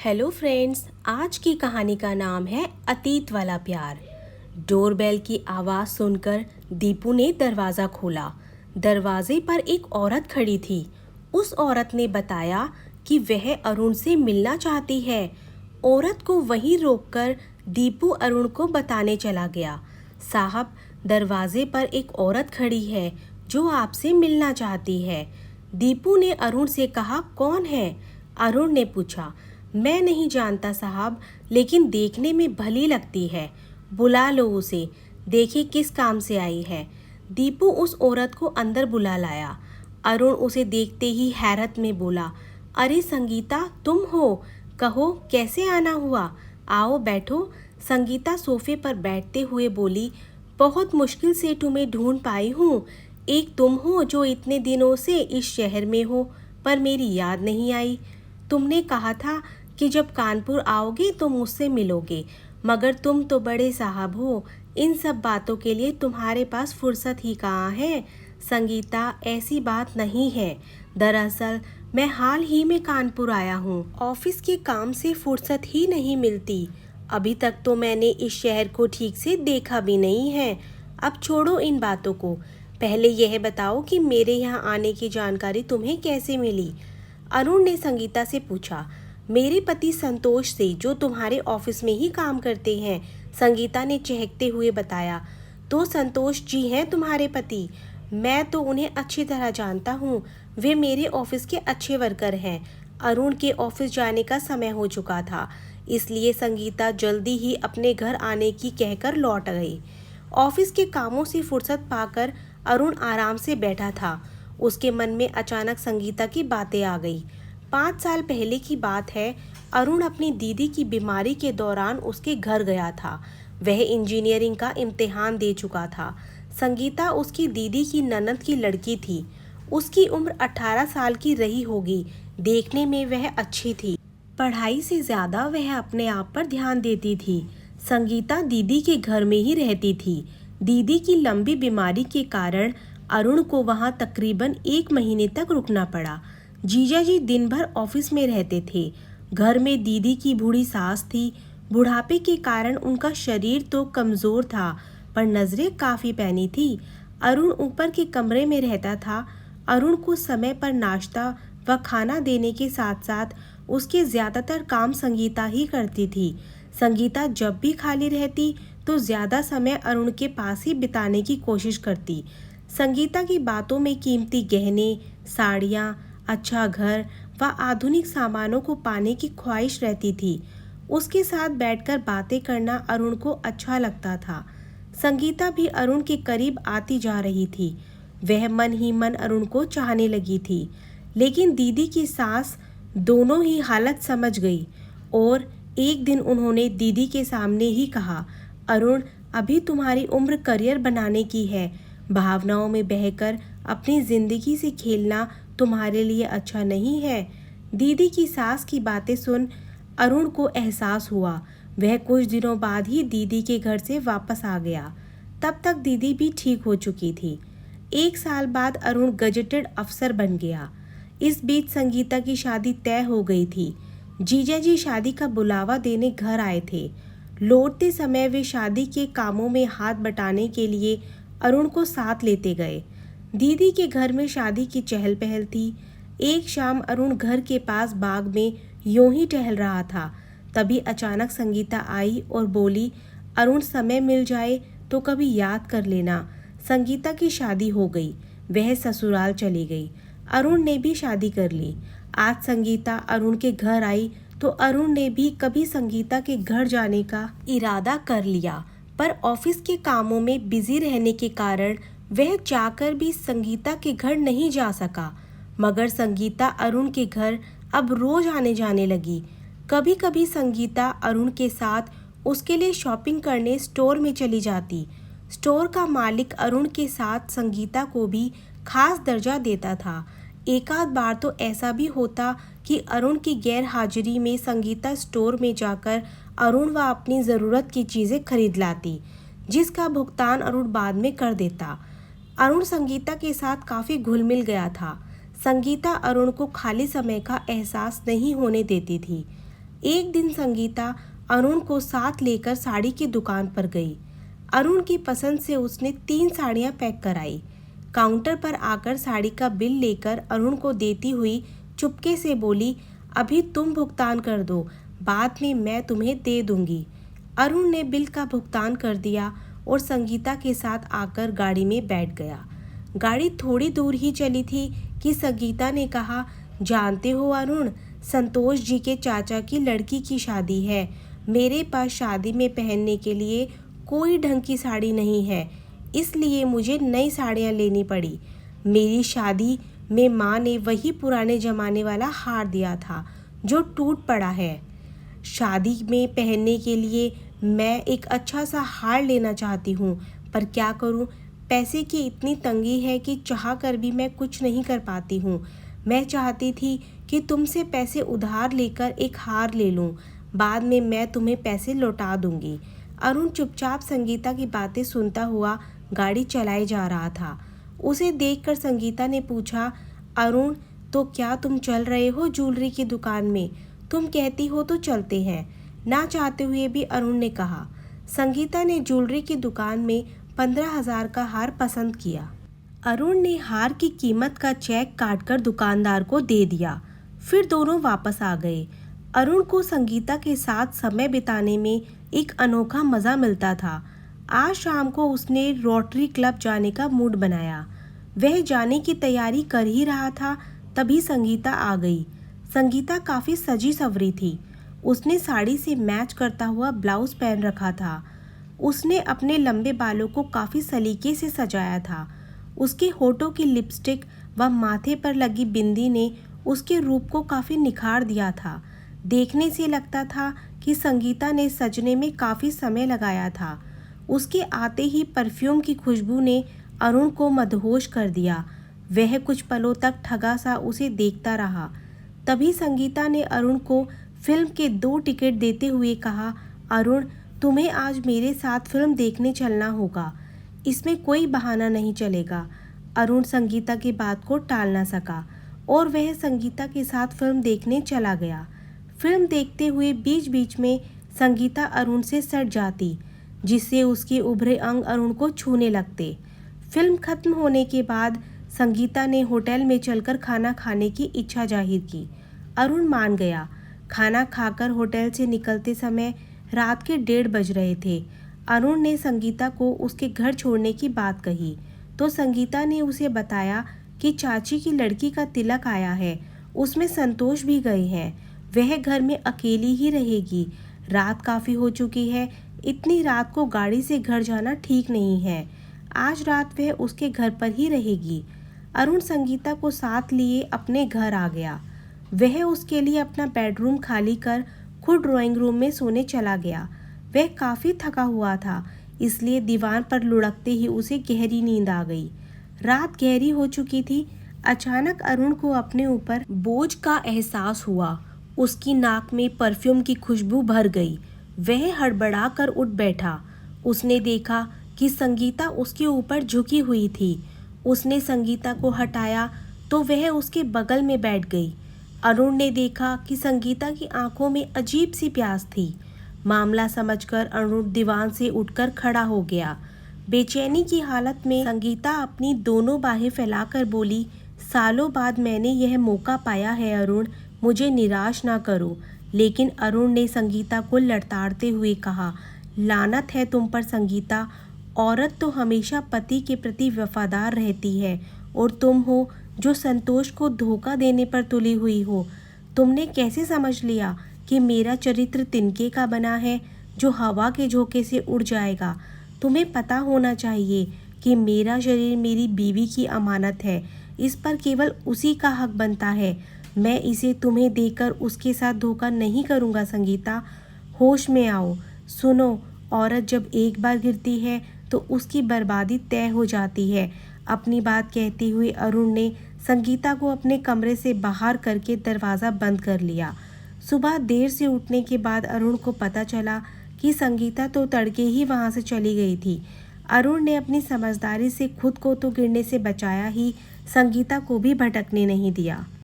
Hello friends, आज की कहानी का नाम है अतीत वाला प्यार। डोरबेल की आवाज़ सुनकर दीपू ने दरवाज़ा खोला। दरवाजे पर एक औरत खड़ी थी। उस औरत ने बताया कि वह अरुण से मिलना चाहती है। औरत को वहीं रोककर दीपू अरुण को बताने चला गया। साहब, दरवाजे पर एक औरत खड़ी है जो आपसे मिलना चाहती है। दीपू ने अरुण से कहा, कौन है? अरुण ने पूछा, मैं नहीं जानता साहब, लेकिन देखने में भली लगती है। बुला लो उसे, देखिए किस काम से आई है। दीपू उस औरत को अंदर बुला लाया। अरुण उसे देखते ही हैरत में बोला, अरे संगीता, तुम हो? कहो कैसे आना हुआ? आओ बैठो। संगीता सोफे पर बैठते हुए बोली, बहुत मुश्किल से तुम्हें ढूंढ पाई हूँ। एक तुम हो जो इतने दिनों से इस शहर में हो, पर मेरी याद नहीं आई। तुमने कहा था कि जब कानपुर आओगे तो मुझसे मिलोगे, मगर तुम तो बड़े साहब हो, इन सब बातों के लिए तुम्हारे पास फुर्सत ही कहाँ है। संगीता, ऐसी बात नहीं है। दरअसल मैं हाल ही में कानपुर आया हूँ। ऑफिस के काम से फुर्सत ही नहीं मिलती। अभी तक तो मैंने इस शहर को ठीक से देखा भी नहीं है। अब छोड़ो इन बातों को, पहले यह बताओ कि मेरे यहाँ आने की जानकारी तुम्हें कैसे मिली? अरुण ने संगीता से पूछा। मेरे पति संतोष से, जो तुम्हारे ऑफिस में ही काम करते हैं, संगीता ने चहकते हुए बताया। तो संतोष जी हैं तुम्हारे पति? मैं तो उन्हें अच्छी तरह जानता हूँ, वे मेरे ऑफिस के अच्छे वर्कर हैं। अरुण के ऑफिस जाने का समय हो चुका था, इसलिए संगीता जल्दी ही अपने घर आने की कहकर लौट गई। ऑफिस के कामों से फुर्सत पाकर अरुण आराम से बैठा था। उसके मन में अचानक संगीता की बातें आ गई। 5 साल पहले की बात है। अरुण अपनी दीदी की बीमारी के दौरान उसके घर गया था। वह इंजीनियरिंग का इम्तिहान दे चुका था। संगीता उसकी दीदी की ननद की लड़की थी। उसकी उम्र 18 साल की रही होगी। देखने में वह अच्छी थी। पढ़ाई से ज़्यादा वह अपने आप पर ध्यान देती थी। संगीता दीदी के घर में ही रहती थी। दीदी की लंबी बीमारी के कारण अरुण को वहां तकरीबन 1 महीने तक रुकना पड़ा। जीजा जी दिन भर ऑफिस में रहते थे। घर में दीदी की बूढ़ी सास थी। बुढ़ापे के कारण उनका शरीर तो कमज़ोर था, पर नज़रें काफ़ी पैनी थी। अरुण ऊपर के कमरे में रहता था। अरुण को समय पर नाश्ता व खाना देने के साथ साथ उसके ज़्यादातर काम संगीता ही करती थी। संगीता जब भी खाली रहती तो ज़्यादा समय अरुण के पास ही बिताने की कोशिश करती। संगीता की बातों में कीमती गहने, साड़ियाँ, अच्छा घर व आधुनिक सामानों को पाने की ख्वाहिश रहती थी। उसके साथ बैठकर बातें करना अरुण को अच्छा लगता था। संगीता भी अरुण के करीब आती जा रही थी। वह मन ही मन अरुण को चाहने लगी थी, लेकिन दीदी की सास दोनों ही हालत समझ गई और एक दिन उन्होंने दीदी के सामने ही कहा, अरुण, अभी तुम्हारी उम्र करियर बनाने की है। भावनाओं में बहकर अपनी ज़िंदगी से खेलना तुम्हारे लिए अच्छा नहीं है। दीदी की सास की बातें सुन अरुण को एहसास हुआ। वह कुछ दिनों बाद ही दीदी के घर से वापस आ गया। तब तक दीदी भी ठीक हो चुकी थी। 1 साल बाद अरुण गजेटेड अफसर बन गया। इस बीच संगीता की शादी तय हो गई थी। जीजा जी शादी का बुलावा देने घर आए थे। लौटते समय वे शादी के कामों में हाथ बटाने के लिए अरुण को साथ लेते गए। दीदी के घर में शादी की चहल पहल थी। एक शाम अरुण घर के पास बाग में यूं ही टहल रहा था। तभी अचानक संगीता आई और बोली, अरुण, समय मिल जाए तो कभी याद कर लेना। संगीता की शादी हो गई। वह ससुराल चली गई। अरुण ने भी शादी कर ली। आज संगीता अरुण के घर आई तो अरुण ने भी कभी संगीता के घर जाने का इरादा कर लिया, पर ऑफिस के कामों में बिजी रहने के कारण वह चाहकर भी संगीता के घर नहीं जा सका। मगर संगीता अरुण के घर अब रोज आने जाने लगी। कभी कभी संगीता अरुण के साथ उसके लिए शॉपिंग करने स्टोर में चली जाती। स्टोर का मालिक अरुण के साथ संगीता को भी खास दर्जा देता था। एकाध बार तो ऐसा भी होता कि अरुण की गैर हाजिरी में संगीता स्टोर में जाकर अरुण व अपनी ज़रूरत की चीज़ें खरीद लाती, जिसका भुगतान अरुण बाद में कर देता। अरुण संगीता के साथ काफ़ी घुल मिल गया था। संगीता अरुण को खाली समय का एहसास नहीं होने देती थी। एक दिन संगीता अरुण को साथ लेकर साड़ी की दुकान पर गई। अरुण की पसंद से उसने 3 साड़ियाँ पैक कराई। काउंटर पर आकर साड़ी का बिल लेकर अरुण को देती हुई चुपके से बोली, अभी तुम भुगतान कर दो, बाद में मैं तुम्हें दे दूंगी। अरुण ने बिल का भुगतान कर दिया और संगीता के साथ आकर गाड़ी में बैठ गया। गाड़ी थोड़ी दूर ही चली थी कि संगीता ने कहा, जानते हो अरुण, संतोष जी के चाचा की लड़की की शादी है। मेरे पास शादी में पहनने के लिए कोई ढंग की साड़ी नहीं है, इसलिए मुझे नई साड़ियाँ लेनी पड़ी। मेरी शादी में माँ ने वही पुराने ज़माने वाला हार दिया था जो टूट पड़ा है। शादी में पहनने के लिए मैं एक अच्छा सा हार लेना चाहती हूँ, पर क्या करूँ, पैसे की इतनी तंगी है कि चाह कर भी मैं कुछ नहीं कर पाती हूँ। मैं चाहती थी कि तुमसे पैसे उधार लेकर एक हार ले लूँ, बाद में मैं तुम्हें पैसे लौटा दूँगी। अरुण चुपचाप संगीता की बातें सुनता हुआ गाड़ी चलाए जा रहा था। उसे देखकर संगीता ने पूछा, अरुण, तो क्या तुम चल रहे हो ज्वेलरी की दुकान में? तुम कहती हो तो चलते हैं। ना चाहते हुए भी अरुण ने कहा। संगीता ने ज्वेलरी की दुकान में 15,000 का हार पसंद किया। अरुण ने हार की कीमत का चेक काटकर दुकानदार को दे दिया। फिर दोनों वापस आ गए। अरुण को संगीता के साथ समय बिताने में एक अनोखा मज़ा मिलता था। आज शाम को उसने रोटरी क्लब जाने का मूड बनाया। वह जाने की तैयारी कर ही रहा था, तभी संगीता आ गई। संगीता काफ़ी सजी सवरी थी। उसने साड़ी से मैच करता हुआ ब्लाउज पहन रखा था। उसने अपने लंबे बालों को काफ़ी सलीके से सजाया था। उसके होठों की लिपस्टिक व माथे पर लगी बिंदी ने उसके रूप को काफ़ी निखार दिया था। देखने से लगता था कि संगीता ने सजने में काफ़ी समय लगाया था। उसके आते ही परफ्यूम की खुशबू ने अरुण को मदहोश कर दिया। वह कुछ पलों तक ठगा सा उसे देखता रहा। तभी संगीता ने अरुण को फिल्म के 2 टिकट देते हुए कहा, अरुण, तुम्हें आज मेरे साथ फिल्म देखने चलना होगा। इसमें कोई बहाना नहीं चलेगा। अरुण संगीता की बात को टाल ना सका और वह संगीता के साथ फिल्म देखने चला गया। फिल्म देखते हुए बीच बीच में संगीता अरुण से सट जाती, जिससे उसके उभरे अंग अरुण को छूने लगते। फिल्म खत्म होने के बाद संगीता ने होटल में चलकर खाना खाने की इच्छा जाहिर की। अरुण मान गया। खाना खाकर होटल से निकलते समय रात के 1:30 बज रहे थे। अरुण ने संगीता को उसके घर छोड़ने की बात कही तो संगीता ने उसे बताया कि चाची की लड़की का तिलक आया है, उसमें संतोष भी गए हैं। वह घर में अकेली ही रहेगी। रात काफ़ी हो चुकी है, इतनी रात को गाड़ी से घर जाना ठीक नहीं है। आज रात वह उसके घर पर ही रहेगी। अरुण संगीता को साथ लिए अपने घर आ गया। वह उसके लिए अपना बेडरूम खाली कर खुद ड्राइंग रूम में सोने चला गया। वह काफ़ी थका हुआ था, इसलिए दीवान पर लुढ़कते ही उसे गहरी नींद आ गई। रात गहरी हो चुकी थी। अचानक अरुण को अपने ऊपर बोझ का एहसास हुआ। उसकी नाक में परफ्यूम की खुशबू भर गई। वह हड़बड़ा कर उठ बैठा। उसने देखा कि संगीता उसके ऊपर झुकी हुई थी। उसने संगीता को हटाया तो वह उसके बगल में बैठ गई। अरुण ने देखा कि संगीता की आंखों में अजीब सी प्यास थी। मामला समझकर अरुण दीवान से उठकर खड़ा हो गया। बेचैनी की हालत में संगीता अपनी दोनों बाहें फैलाकर बोली, सालों बाद मैंने यह मौका पाया है अरुण, मुझे निराश ना करो। लेकिन अरुण ने संगीता को लड़ताड़ते हुए कहा, लानत है तुम पर संगीता, औरत तो हमेशा पति के प्रति वफादार रहती है और तुम हो जो संतोष को धोखा देने पर तुली हुई हो। तुमने कैसे समझ लिया कि मेरा चरित्र तिनके का बना है जो हवा के झोंके से उड़ जाएगा? तुम्हें पता होना चाहिए कि मेरा शरीर मेरी बीवी की अमानत है, इस पर केवल उसी का हक बनता है। मैं इसे तुम्हें देकर उसके साथ धोखा नहीं करूँगा संगीता। होश में आओ। सुनो, औरत जब एक बार गिरती है तो उसकी बर्बादी तय हो जाती है। अपनी बात कहते हुए अरुण ने संगीता को अपने कमरे से बाहर करके दरवाज़ा बंद कर लिया। सुबह देर से उठने के बाद अरुण को पता चला कि संगीता तो तड़के ही वहाँ से चली गई थी। अरुण ने अपनी समझदारी से खुद को तो गिरने से बचाया ही, संगीता को भी भटकने नहीं दिया।